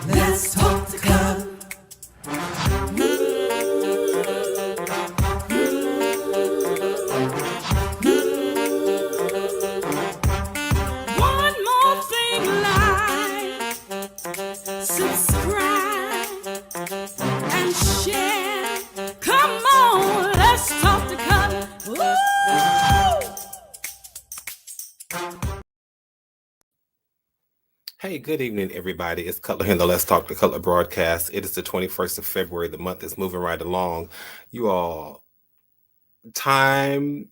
Let's talk the cup. One more thing, like, subscribe, and share. Come on, let's talk the cup. Woo! Hey, good evening, everybody. It's Cutler here in the Let's Talk the Cutler broadcast. It is the 21st of February. The month is moving right along. You all, time,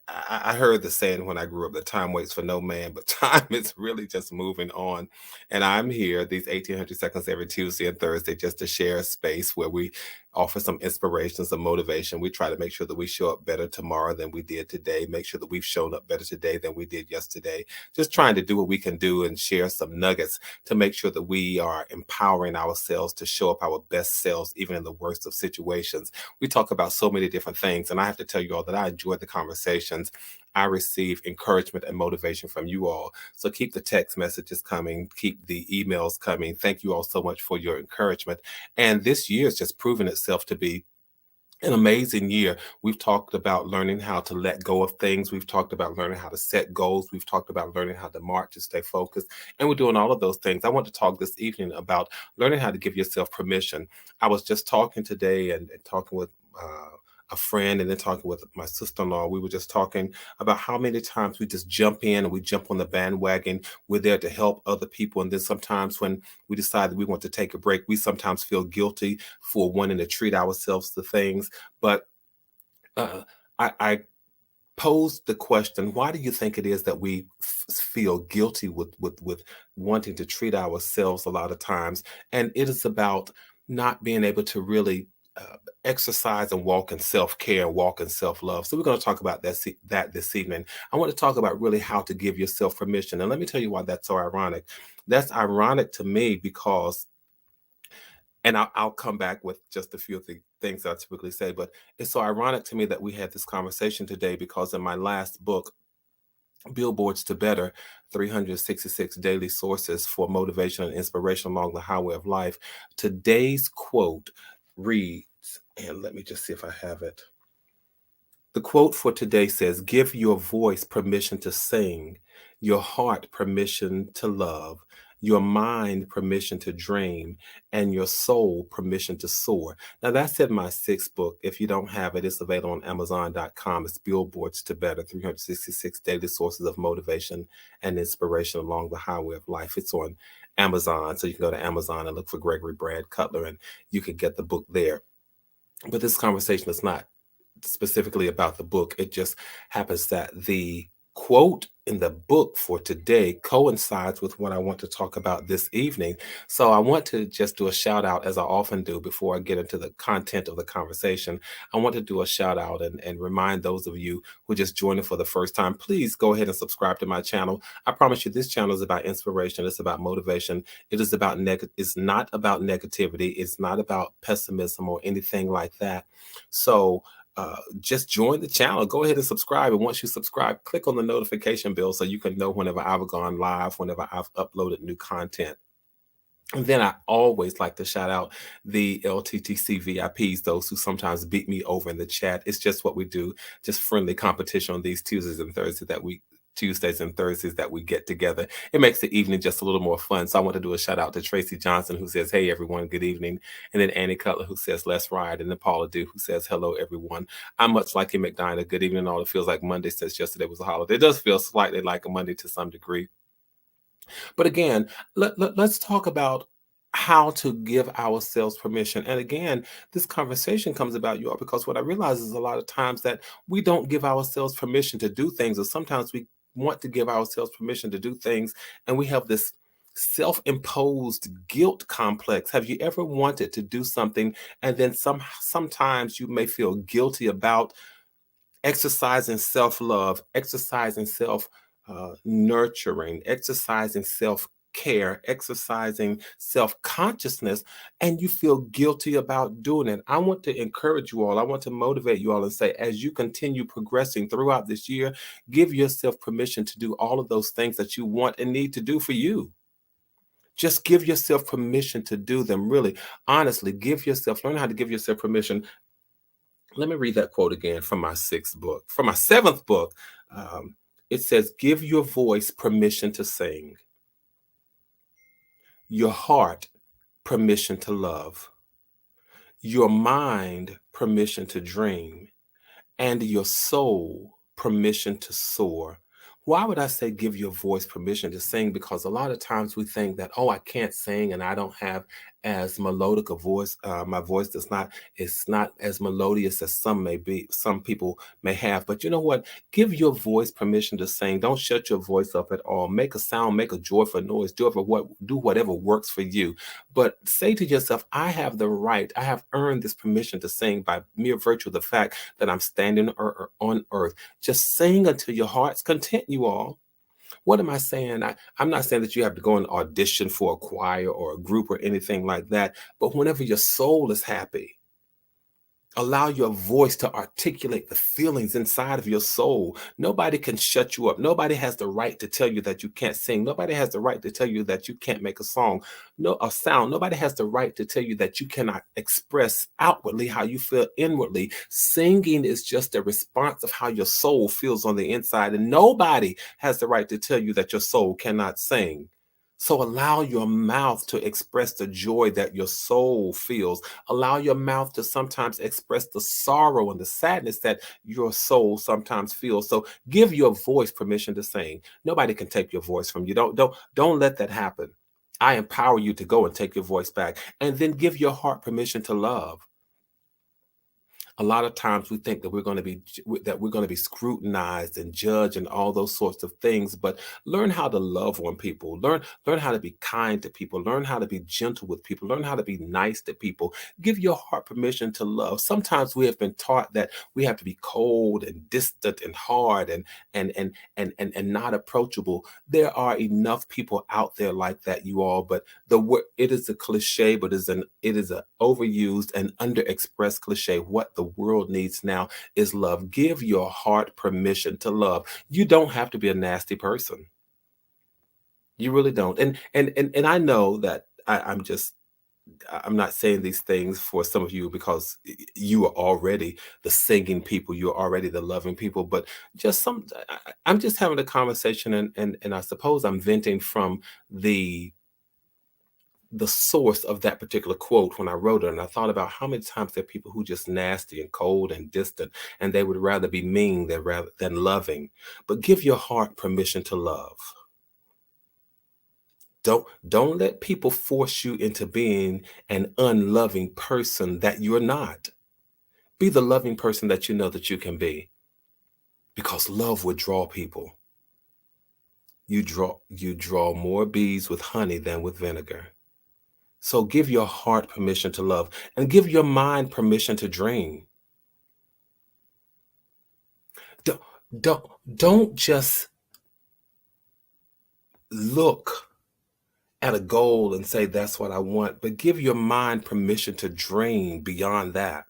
I heard the saying when I grew up that time waits for no man, but time is really just moving on. And I'm here these 1800 seconds every Tuesday and Thursday just to share a space where we offer some inspiration, some motivation. We try to make sure that we show up better tomorrow than we did today, make sure that we've shown up better today than we did yesterday. Just trying to do what we can do and share some nuggets to make sure that we are empowering ourselves to show up our best selves, even in the worst of situations. We talk about so many different things, and I have to tell you all that I enjoy the conversations. I receive encouragement and motivation from you all. So keep the text messages coming, keep the emails coming. Thank you all so much for your encouragement. And this year has just proven itself to be an amazing year. We've talked about learning how to let go of things. We've talked about learning how to set goals. We've talked about learning how to march to stay focused. And we're doing all of those things. I want to talk this evening about learning how to give yourself permission. I was just talking today and talking with a friend and then talking with my sister-in-law. We were just talking about how many times we just jump in and we jump on the bandwagon. We're there to help other people. And then sometimes when we decide that we want to take a break, we sometimes feel guilty for wanting to treat ourselves to things. But I posed the question, why do you think it is that we feel guilty with wanting to treat ourselves a lot of times? And it is about not being able to really exercise and walk in self-care and walk in self-love. So we're going to talk about that this evening. I want to talk about really how to give yourself permission. And let me tell you why that's so ironic. That's ironic to me because, and I'll come back with just a few of the things that I typically say, but it's so ironic to me that we had this conversation today because in my last book, Billboards to Better, 366 daily sources for motivation and inspiration along the highway of life, today's quote reads, and let me just see if I have it. The quote for today says, "Give your voice permission to sing, your heart permission to love, your mind permission to dream, and your soul permission to soar." Now, that's in my sixth book. If you don't have it, it's available on Amazon.com. It's Billboards to Better, 366 daily sources of motivation and inspiration along the highway of life. It's on Amazon. So you can go to Amazon and look for Gregory Brad Cutler, and you can get the book there. But this conversation is not specifically about the book. It just happens that the quote in the book for today coincides with what I want to talk about this evening. So I want to just do a shout out, as I often do before I get into the content of the conversation. I want to do a shout out and remind those of you who just joined it for the first time, please go ahead and subscribe to my channel. I promise you this channel is about inspiration. It's about motivation. It is about it's not about negativity. It's not about pessimism or anything like that. So just join the channel. Go ahead and subscribe. And once you subscribe, click on the notification bell so you can know whenever I've gone live, whenever I've uploaded new content. And then I always like to shout out the LTTC VIPs, those who sometimes beat me over in the chat. It's just what we do, just friendly competition on these Tuesdays and Thursdays that we get together. It makes the evening just a little more fun. So I want to do a shout out to Tracy Johnson, who says, "Hey, everyone, good evening." And then Annie Cutler, who says, "Let's ride." And then Paula Dew, who says, "Hello, everyone." I'm much like you, McDina. Good evening. All it feels like Monday since yesterday was a holiday. It does feel slightly like a Monday to some degree. But again, let's talk about how to give ourselves permission. And again, this conversation comes about, you all, because what I realize is a lot of times that we don't give ourselves permission to do things, or sometimes we want to give ourselves permission to do things, and we have this self-imposed guilt complex. Have you ever wanted to do something and then sometimes you may feel guilty about exercising self-love, exercising self nurturing, exercising self self-care, exercising self-consciousness, and you feel guilty about doing it. I want to encourage you all. I want to motivate you all and say, as you continue progressing throughout this year, give yourself permission to do all of those things that you want and need to do for you. Just give yourself permission to do them. Really, honestly, learn how to give yourself permission. Let me read that quote again from my sixth book. From my seventh book, it says, give your voice permission to sing, your heart permission to love, your mind permission to dream, and your soul permission to soar. Why would I say give your voice permission to sing? Because a lot of times we think that, oh, I can't sing and I don't have as melodic a voice. My voice it's not as melodious as some people may have. But you know what? Give your voice permission to sing. Don't shut your voice up at all. Make a sound, make a joyful noise, do whatever works for you. But say to yourself, I have the right, I have earned this permission to sing by mere virtue of the fact that I'm standing on earth. Just sing until your heart's content, you all. What am I saying? I'm not saying that you have to go and audition for a choir or a group or anything like that. But whenever your soul is happy, allow your voice to articulate the feelings inside of your soul. Nobody can shut you up. Nobody has the right to tell you that you can't sing. Nobody has the right to tell you that you can't make a sound. Nobody has the right to tell you that you cannot express outwardly how you feel inwardly. Singing is just a response of how your soul feels on the inside, and nobody has the right to tell you that your soul cannot sing. So allow your mouth to express the joy that your soul feels. Allow your mouth to sometimes express the sorrow and the sadness that your soul sometimes feels. So give your voice permission to sing. Nobody can take your voice from you. Don't let that happen. I empower you to go and take your voice back, and then give your heart permission to love. A lot of times we think that we're going to be scrutinized and judged and all those sorts of things, but learn how to love on people. Learn how to be kind to people. Learn how to be gentle with people. Learn how to be nice to people. Give your heart permission to love. Sometimes we have been taught that we have to be cold and distant and hard and not approachable. There are enough people out there like that, you all, but it is a cliche, but it is an overused and underexpressed cliche. What the world needs now is love. Give your heart permission to love. You don't have to be a nasty person. You really don't. And I know that I'm not saying these things for some of you because you are already the singing people, you're already the loving people, but I'm just having a conversation, and I suppose I'm venting from the source of that particular quote when I wrote it. And I thought about how many times there are people who just nasty and cold and distant, and they would rather be mean than loving. But give your heart permission to love. Don't let people force you into being an unloving person that you're not. Be the loving person that you know that you can be, because love would draw people. You draw more bees with honey than with vinegar. So give your heart permission to love, and give your mind permission to dream. Don't just look at a goal and say, that's what I want, but give your mind permission to dream beyond that.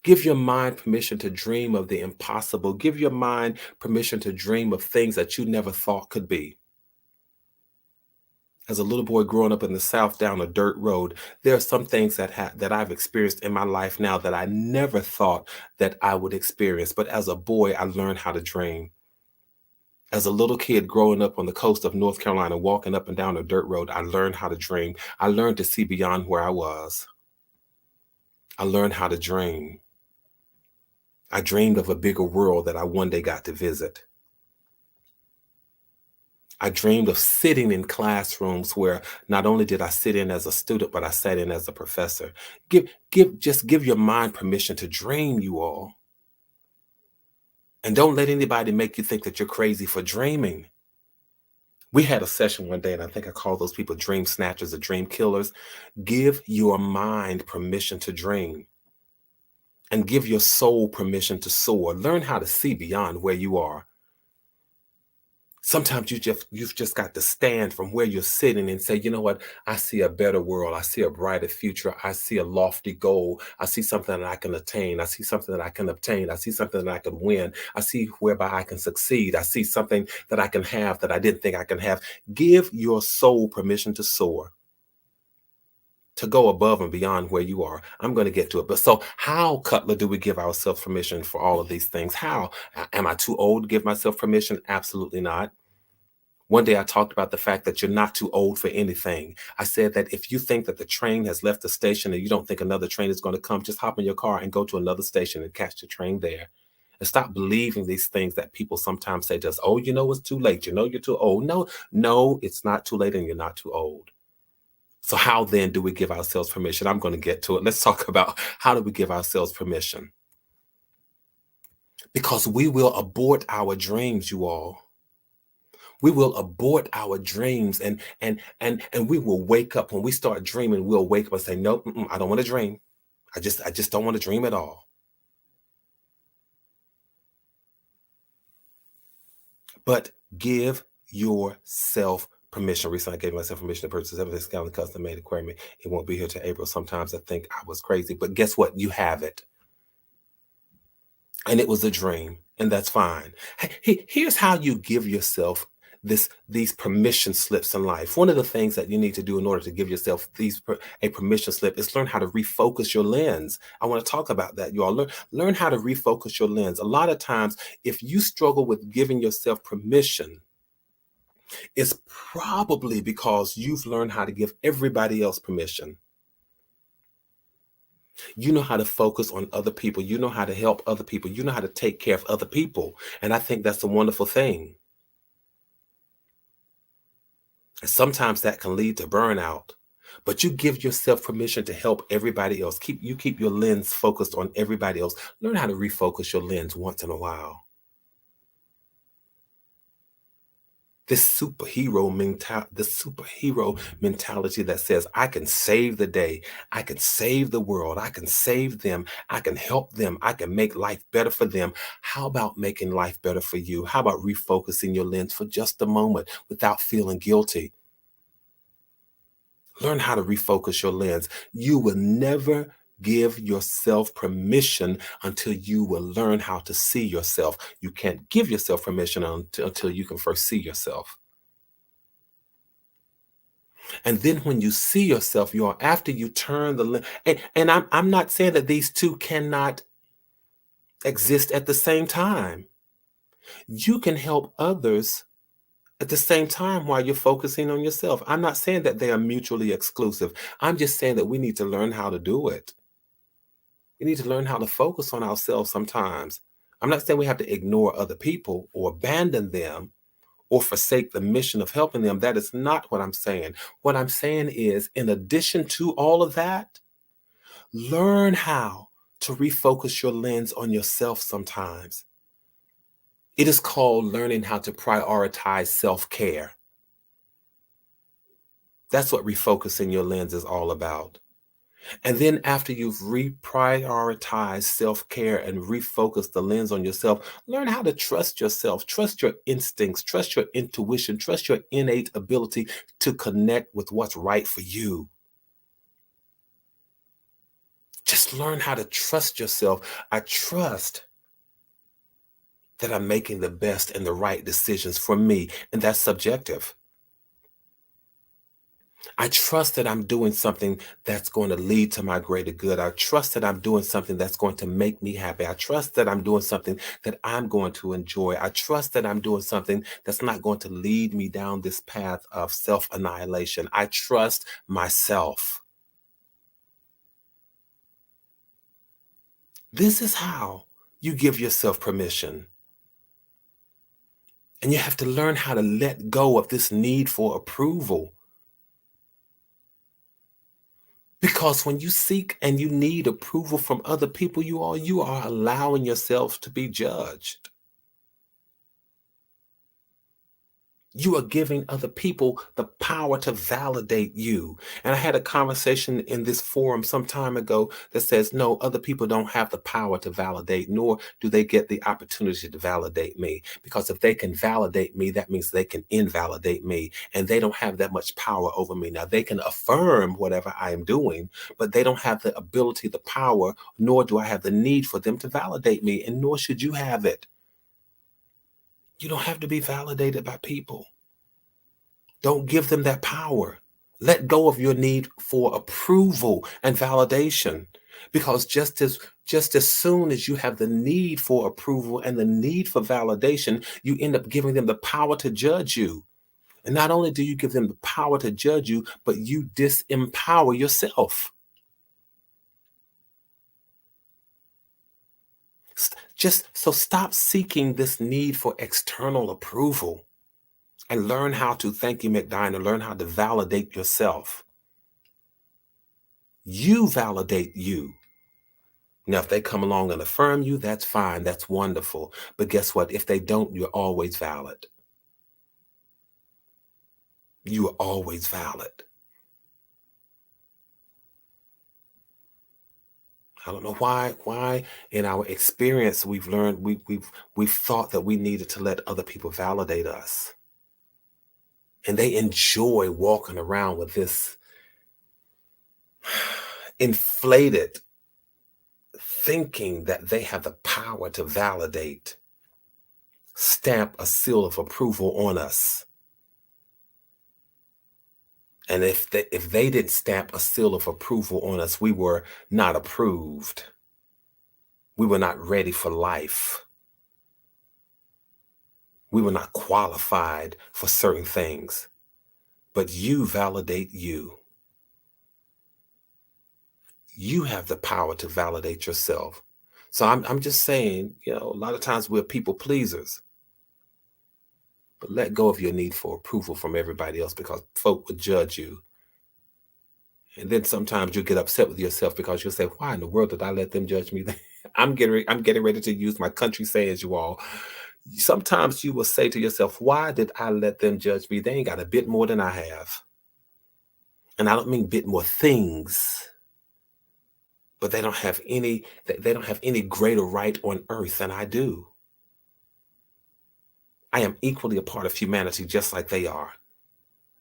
Give your mind permission to dream of the impossible. Give your mind permission to dream of things that you never thought could be. As a little boy growing up in the South down a dirt road, there are some things that I've experienced in my life now that I never thought that I would experience. But as a boy, I learned how to dream. As a little kid growing up on the coast of North Carolina, walking up and down a dirt road, I learned how to dream. I learned to see beyond where I was. I learned how to dream. I dreamed of a bigger world that I one day got to visit. I dreamed of sitting in classrooms where not only did I sit in as a student, but I sat in as a professor. Just give your mind permission to dream, you all. And don't let anybody make you think that you're crazy for dreaming. We had a session one day, and I think I called those people dream snatchers or dream killers. Give your mind permission to dream, and give your soul permission to soar. Learn how to see beyond where you are. Sometimes you've just got to stand from where you're sitting and say, you know what? I see a better world. I see a brighter future. I see a lofty goal. I see something that I can attain. I see something that I can obtain. I see something that I can win. I see whereby I can succeed. I see something that I can have that I didn't think I can have. Give your soul permission to soar, to go above and beyond where you are. I'm going to get to it. But so how, Cutler, do we give ourselves permission for all of these things? How? Am I too old to give myself permission? Absolutely not. One day I talked about the fact that you're not too old for anything. I said that if you think that the train has left the station and you don't think another train is going to come, just hop in your car and go to another station and catch the train there. And stop believing these things that people sometimes say to us, oh, you know, it's too late. You know, you're too old. No, it's not too late and you're not too old. So how then do we give ourselves permission? I'm going to get to it. Let's talk about how do we give ourselves permission? Because we will abort our dreams, you all. We will abort our dreams and we will wake up when we start dreaming. We'll wake up and say, nope, I don't want to dream. I just don't want to dream at all. But give yourself permission. Recently, I gave myself permission to purchase everything Scotland custom made aquarium. It won't be here till April. Sometimes I think I was crazy, but guess what? You have it. And it was a dream, and that's fine. Here's how you give yourself these permission slips in life. One of the things that you need to do in order to give yourself a permission slip is learn how to refocus your lens. I want to talk about that. You all learn how to refocus your lens. A lot of times, if you struggle with giving yourself permission, it's probably because you've learned how to give everybody else permission. You know how to focus on other people. You know how to help other people. You know how to take care of other people. And I think that's a wonderful thing. And sometimes that can lead to burnout, but you give yourself permission to help everybody else. Keep your lens focused on everybody else. Learn how to refocus your lens once in a while. This superhero mentality that says, I can save the day, I can save the world, I can save them, I can help them, I can make life better for them. How about making life better for you? How about refocusing your lens for just a moment without feeling guilty? Learn how to refocus your lens. You will never give yourself permission until you will learn how to see yourself. You can't give yourself permission until you can first see yourself. And then when you see yourself, after you turn the lens, and I'm not saying that these two cannot exist at the same time. You can help others at the same time while you're focusing on yourself. I'm not saying that they are mutually exclusive. I'm just saying that we need to learn how to do it. We need to learn how to focus on ourselves sometimes. I'm not saying we have to ignore other people or abandon them or forsake the mission of helping them. That is not what I'm saying. What I'm saying is, in addition to all of that, learn how to refocus your lens on yourself sometimes. It is called learning how to prioritize self-care. That's what refocusing your lens is all about. And then after you've reprioritized self-care and refocused the lens on yourself, learn how to trust yourself, trust your instincts, trust your intuition, trust your innate ability to connect with what's right for you. Just learn how to trust yourself. I trust that I'm making the best and the right decisions for me, and that's subjective. I trust that I'm doing something that's going to lead to my greater good. I trust that I'm doing something that's going to make me happy. I trust that I'm doing something that I'm going to enjoy. I trust that I'm doing something that's not going to lead me down this path of self-annihilation. I trust myself. This is how you give yourself permission. And you have to learn how to let go of this need for approval. Because when you seek and you need approval from other people, you are allowing yourself to be judged. You are giving other people the power to validate you. And I had a conversation in this forum some time ago that says, no, other people don't have the power to validate, nor do they get the opportunity to validate me. Because if they can validate me, that means they can invalidate me. And they don't have that much power over me. Now, they can affirm whatever I am doing, but they don't have the ability, the power, nor do I have the need for them to validate me. And nor should you have it. You don't have to be validated by people. Don't give them that power. Let go of your need for approval and validation. Because just as soon as you have the need for approval and the need for validation, you end up giving them the power to judge you. And not only do you give them the power to judge you, but you disempower yourself. Stop seeking this need for external approval. And learn how to, thank you, McDiner, learn how to validate yourself. You validate you. Now, if they come along and affirm you, that's fine. That's wonderful. But guess what? If they don't, you're always valid. You are always valid. I don't know why in our experience we've learned, we've thought that we needed to let other people validate us. And they enjoy walking around with this inflated thinking that they have the power to validate, stamp a seal of approval on us. And if they didn't stamp a seal of approval on us, we were not approved. We were not ready for life. We were not qualified for certain things. But you validate you. You have the power to validate yourself. So I'm just saying, a lot of times we're people pleasers. But let go of your need for approval from everybody else because folk will judge you. And then sometimes you get upset with yourself because you'll say, why in the world did I let them judge me? I'm getting ready to use my country sayings, you all. Sometimes you will say to yourself, why did I let them judge me? They ain't got a bit more than I have. And I don't mean bit more things, but they don't have any greater right on earth than I do. I am equally a part of humanity just like they are.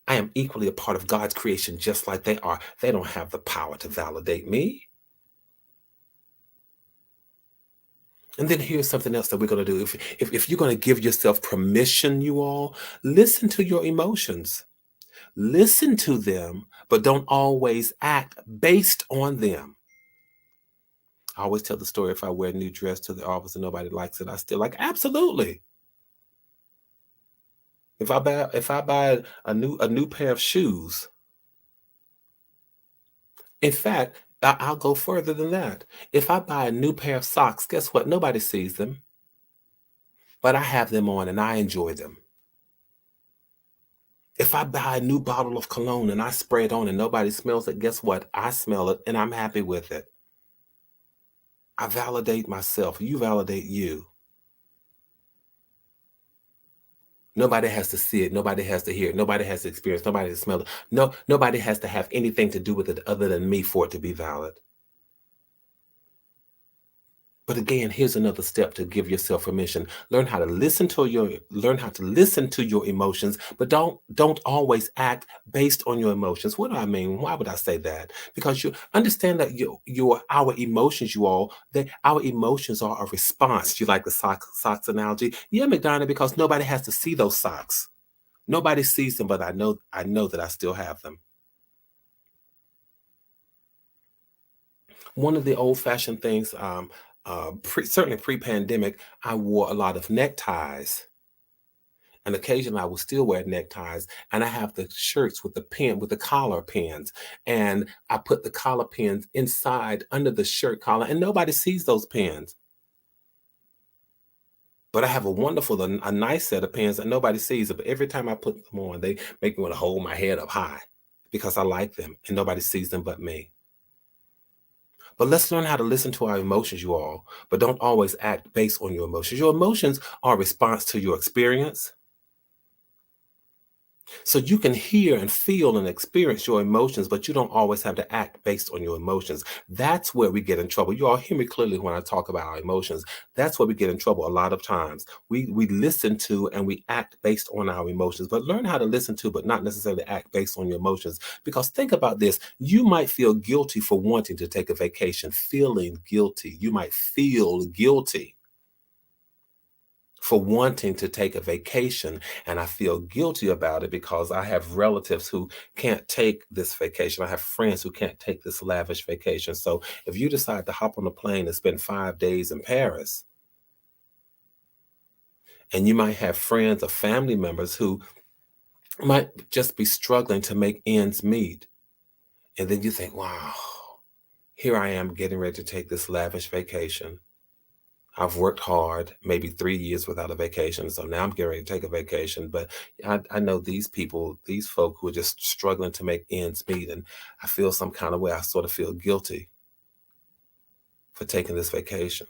I am equally a part of God's creation just like they are. They don't have the power to validate me. And then here's something else that we're going to do. If you're going to give yourself permission, you all, listen to your emotions. Listen to them, but don't always act based on them. I always tell the story, if I wear a new dress to the office and nobody likes it, I still like, absolutely. If I buy a new pair of shoes, in fact, I'll go further than that. If I buy a new pair of socks, guess what? Nobody sees them, but I have them on and I enjoy them. If I buy a new bottle of cologne and I spray it on and nobody smells it, guess what? I smell it and I'm happy with it. I validate myself. You validate you. Nobody has to see it. Nobody has to hear it. Nobody has to experience. Nobody has to smell it. No, nobody has to have anything to do with it other than me for it to be valid. But again, here's another step to give yourself permission. Learn how to listen to your emotions, but don't always act based on your emotions. What do I mean? Why would I say that? Because you understand that our emotions, our emotions are a response. You like the socks analogy? Yeah, McDonough, because nobody has to see those socks. Nobody sees them, but I know that I still have them. One of the old-fashioned things, certainly pre-pandemic, I wore a lot of neckties. And occasionally I will still wear neckties. And I have the shirts with the collar pins. And I put the collar pins inside under the shirt collar, and nobody sees those pins. But I have a nice set of pins that nobody sees. But every time I put them on, they make me want to hold my head up high because I like them and nobody sees them but me. But let's learn how to listen to our emotions, you all, but don't always act based on your emotions. Your emotions are a response to your experience. So you can hear and feel and experience your emotions, but you don't always have to act based on your emotions. That's where we get in trouble. You all hear me clearly when I talk about our emotions. That's where we get in trouble a lot of times. We listen to and we act based on our emotions, but learn how to listen to, but not necessarily act based on your emotions. Because think about this. You might feel guilty for wanting to take a vacation, feeling guilty. You might feel guilty for wanting to take a vacation. And I feel guilty about it because I have relatives who can't take this vacation. I have friends who can't take this lavish vacation. So if you decide to hop on a plane and spend 5 days in Paris, and you might have friends or family members who might just be struggling to make ends meet. And then you think, wow, here I am getting ready to take this lavish vacation. I've worked hard, maybe 3 years without a vacation. So now I'm getting ready to take a vacation. But I know these people, these folk who are just struggling to make ends meet. And I feel some kind of way. I sort of feel guilty for taking this vacation.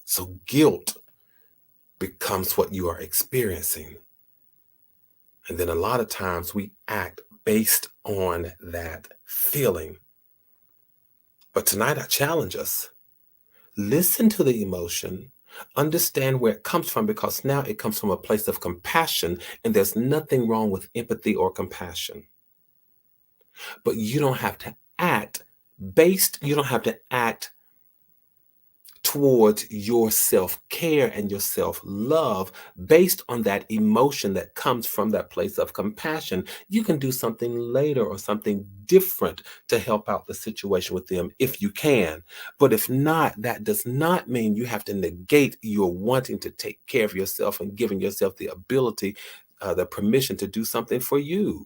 So guilt becomes what you are experiencing. And then a lot of times we act based on that feeling. But tonight I challenge us. Listen to the emotion, understand where it comes from, because now it comes from a place of compassion, and there's nothing wrong with empathy or compassion. But you don't have to you don't have to act towards your self-care and your self-love based on that emotion that comes from that place of compassion. You can do something later or something different to help out the situation with them if you can. But if not, that does not mean you have to negate your wanting to take care of yourself and giving yourself the ability, the permission to do something for you.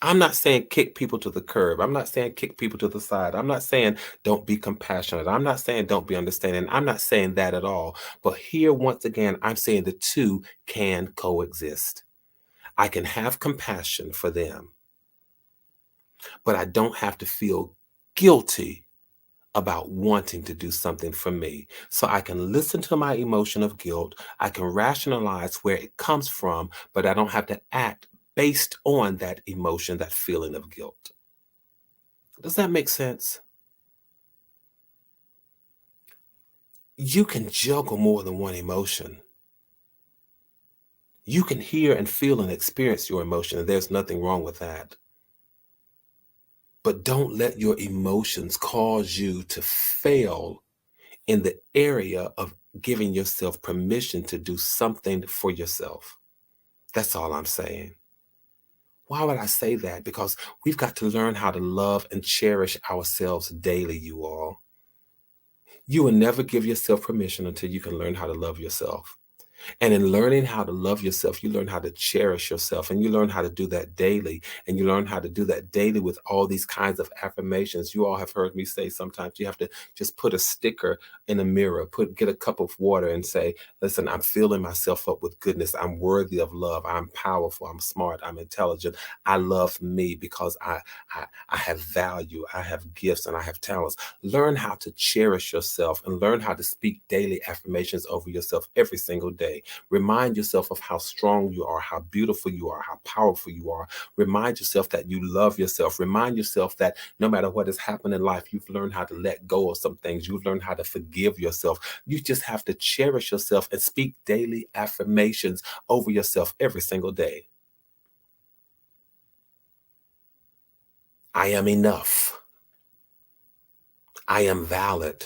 I'm not saying kick people to the curb. I'm not saying kick people to the side. I'm not saying don't be compassionate. I'm not saying don't be understanding. I'm not saying that at all. But here, once again, I'm saying the two can coexist. I can have compassion for them, but I don't have to feel guilty about wanting to do something for me. So I can listen to my emotion of guilt. I can rationalize where it comes from, but I don't have to act based on that emotion, that feeling of guilt. Does that make sense? You can juggle more than one emotion. You can hear and feel and experience your emotion, and there's nothing wrong with that. But don't let your emotions cause you to fail in the area of giving yourself permission to do something for yourself. That's all I'm saying. Why would I say that? Because we've got to learn how to love and cherish ourselves daily, you all. You will never give yourself permission until you can learn how to love yourself. And in learning how to love yourself, you learn how to cherish yourself, and you learn how to do that daily. And you learn how to do that daily with all these kinds of affirmations. You all have heard me say sometimes you have to just put a sticker in a mirror, get a cup of water and say, listen, I'm filling myself up with goodness. I'm worthy of love. I'm powerful. I'm smart. I'm intelligent. I love me because I have value. I have gifts and I have talents. Learn how to cherish yourself and learn how to speak daily affirmations over yourself every single day. Remind yourself of how strong you are, how beautiful you are, how powerful you are. Remind yourself that you love yourself. Remind yourself that no matter what has happened in life, you've learned how to let go of some things. You've learned how to forgive yourself. You just have to cherish yourself and speak daily affirmations over yourself every single day. I am enough. I am valid.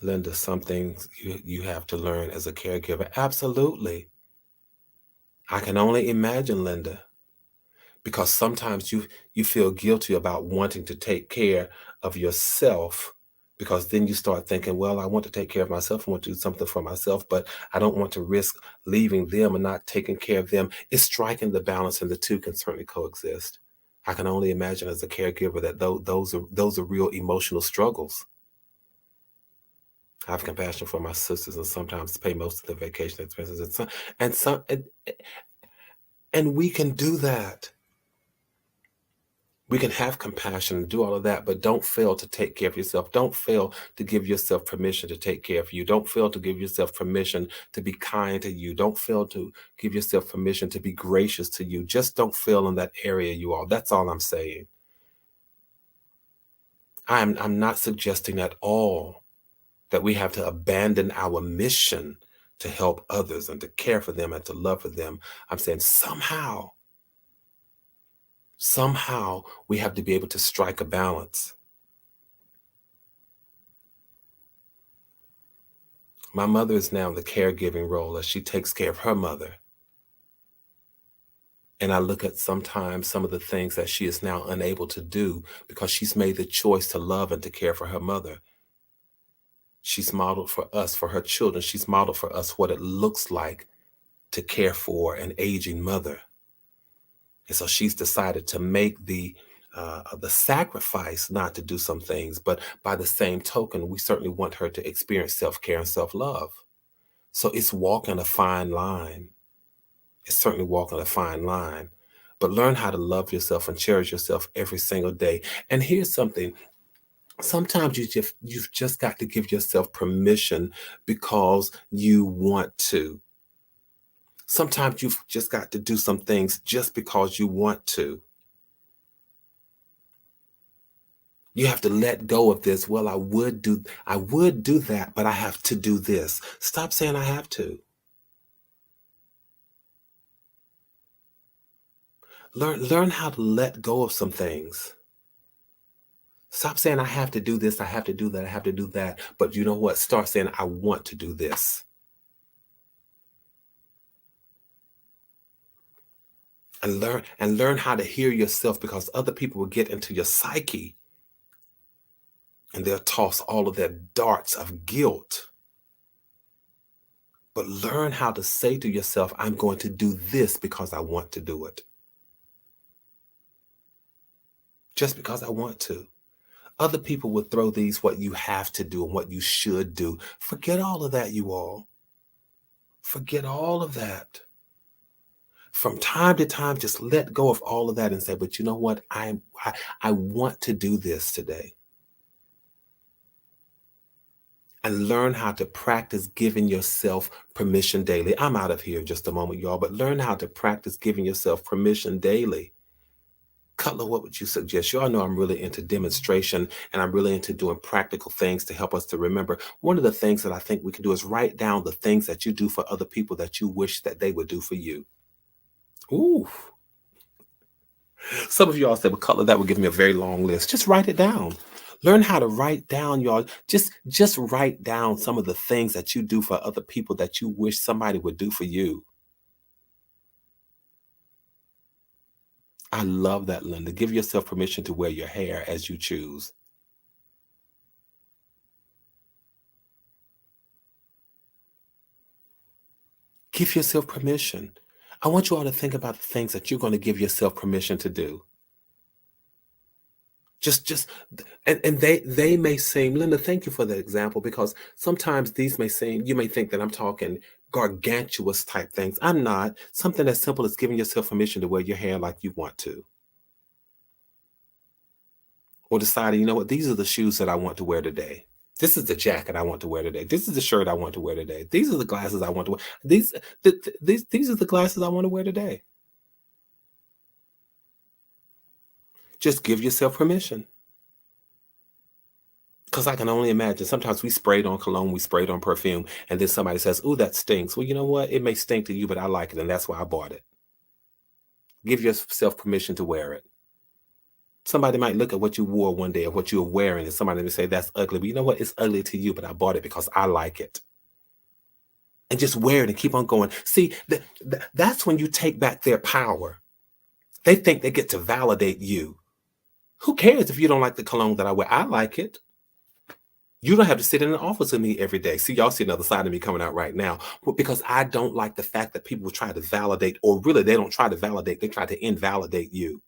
Linda, something you have to learn as a caregiver. Absolutely. I can only imagine, Linda, because sometimes you feel guilty about wanting to take care of yourself, because then you start thinking, well, I want to take care of myself. I want to do something for myself, but I don't want to risk leaving them and not taking care of them. It's striking the balance, and the two can certainly coexist. I can only imagine as a caregiver that those are real emotional struggles. I have compassion for my sisters and sometimes pay most of the vacation expenses and we can do that. We can have compassion and do all of that, but don't fail to take care of yourself. Don't fail to give yourself permission to take care of you. Don't fail to give yourself permission to be kind to you. Don't fail to give yourself permission to be gracious to you. Just don't fail in that area, you all. That's all I'm saying. I'm not suggesting at all that we have to abandon our mission to help others and to care for them and to love for them. I'm saying somehow we have to be able to strike a balance. My mother is now in the caregiving role as she takes care of her mother. And I look at sometimes some of the things that she is now unable to do because she's made the choice to love and to care for her mother. She's modeled for us, for her children, she's modeled for us what it looks like to care for an aging mother. And so she's decided to make the sacrifice not to do some things, but by the same token, we certainly want her to experience self-care and self-love. So it's walking a fine line. It's certainly walking a fine line. But learn how to love yourself and cherish yourself every single day. And here's something. Sometimes you've just got to give yourself permission because you want to. Sometimes you've just got to do some things just because you want to. You have to let go of this. Well, I would do that, but I have to do this. Stop saying I have to. Learn how to let go of some things. Stop saying I have to do this, I have to do that, I have to do that. But you know what? Start saying I want to do this. And learn how to hear yourself, because other people will get into your psyche and they'll toss all of their darts of guilt. But learn how to say to yourself, I'm going to do this because I want to do it. Just because I want to. Other people will throw these what you have to do and what you should do. Forget all of that, you all. Forget all of that. From time to time, just let go of all of that and say, but you know what? I want to do this today. And learn how to practice giving yourself permission daily. I'm out of here in just a moment, y'all, but learn how to practice giving yourself permission daily. Cutler, what would you suggest? Y'all know I'm really into demonstration and I'm really into doing practical things to help us to remember. One of the things that I think we can do is write down the things that you do for other people that you wish that they would do for you. Ooh. Some of y'all said, well, Cutler, that would give me a very long list. Just write it down. Learn how to write down, y'all. Just write down some of the things that you do for other people that you wish somebody would do for you. I love that, Linda. Give yourself permission to wear your hair as you choose. Give yourself permission. I want you all to think about the things that you're going to give yourself permission to do. And they may seem, Linda, thank you for the example, because sometimes these may seem, you may think that I'm talking gargantuous type things. I'm not. Something as simple as giving yourself permission to wear your hair like you want to. Or deciding, you know what, these are the shoes that I want to wear today. This is the jacket I want to wear today. This is the shirt I want to wear today. These are the glasses I want to wear. These are the glasses I want to wear today. Just give yourself permission. Because I can only imagine, sometimes we sprayed on cologne, we sprayed on perfume, and then somebody says, ooh, that stinks. Well, you know what? It may stink to you, but I like it, and that's why I bought it. Give yourself permission to wear it. Somebody might look at what you wore one day or what you were wearing, and somebody may say, that's ugly. But you know what? It's ugly to you, but I bought it because I like it. And just wear it and keep on going. See, that's when you take back their power. They think they get to validate you. Who cares if you don't like the cologne that I wear? I like it. You don't have to sit in an office with me every day. See, y'all see another side of me coming out right now. Well, because I don't like the fact that people try to validate, or really they don't try to validate, they try to invalidate you.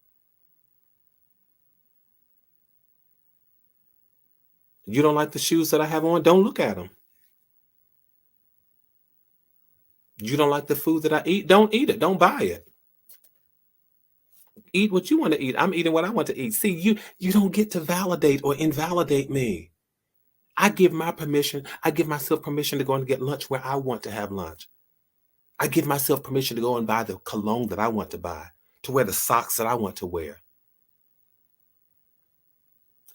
You don't like the shoes that I have on? Don't look at them. You don't like the food that I eat? Don't eat it. Don't buy it. eat what you want to eat. I'm eating what I want to eat. See, you don't get to validate or invalidate me. I give myself permission to go and get lunch where I want to have lunch. I give myself permission to go and buy the cologne that I want to buy, to wear the socks that I want to wear.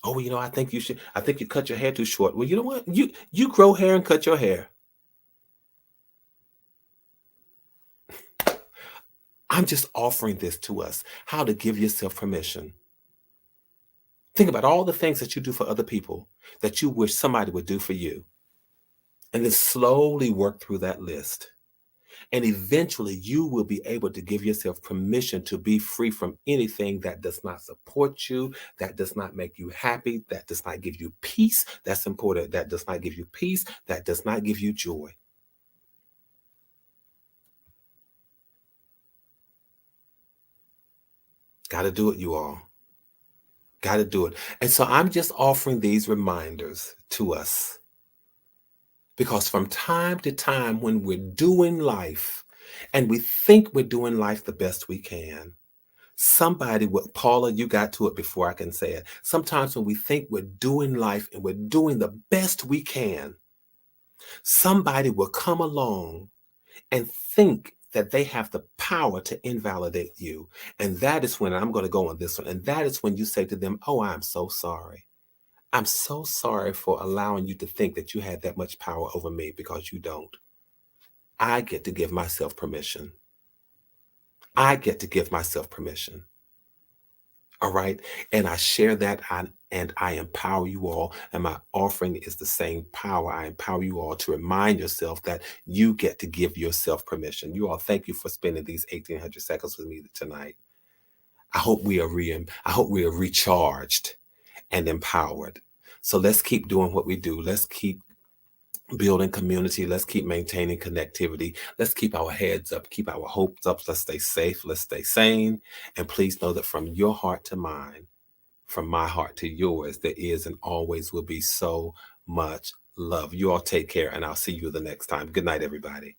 Oh, well, I think you cut your hair too short. Well, you know what? You grow hair and cut your hair. I'm just offering this to us, how to give yourself permission. Think about all the things that you do for other people that you wish somebody would do for you. And then slowly work through that list. And eventually you will be able to give yourself permission to be free from anything that does not support you, that does not make you happy, that does not give you peace. That's important. That does not give you peace, that does not give you joy. Got to do it, you all. Got to do it. And so I'm just offering these reminders to us. Because from time to time, when we're doing life and we think we're doing life the best we can, Paula, you got to it before I can say it. Sometimes when we think we're doing life and we're doing the best we can, somebody will come along and think that they have the power to invalidate you. And that is when, I'm going to go on this one, and that is when you say to them, oh, I'm so sorry. I'm so sorry for allowing you to think that you had that much power over me, because you don't. I get to give myself permission. I get to give myself permission. All right. And I share that and I empower you all. And my offering is the same power. I empower you all to remind yourself that you get to give yourself permission. You all, thank you for spending these 1,800 seconds with me tonight. I hope we are recharged and empowered. So let's keep doing what we do. Let's keep building community. Let's keep maintaining connectivity. Let's keep our heads up, keep our hopes up. Let's stay safe. Let's stay sane. And please know that from your heart to mine, from my heart to yours, there is and always will be so much love. You all take care, and I'll see you the next time. Good night, everybody.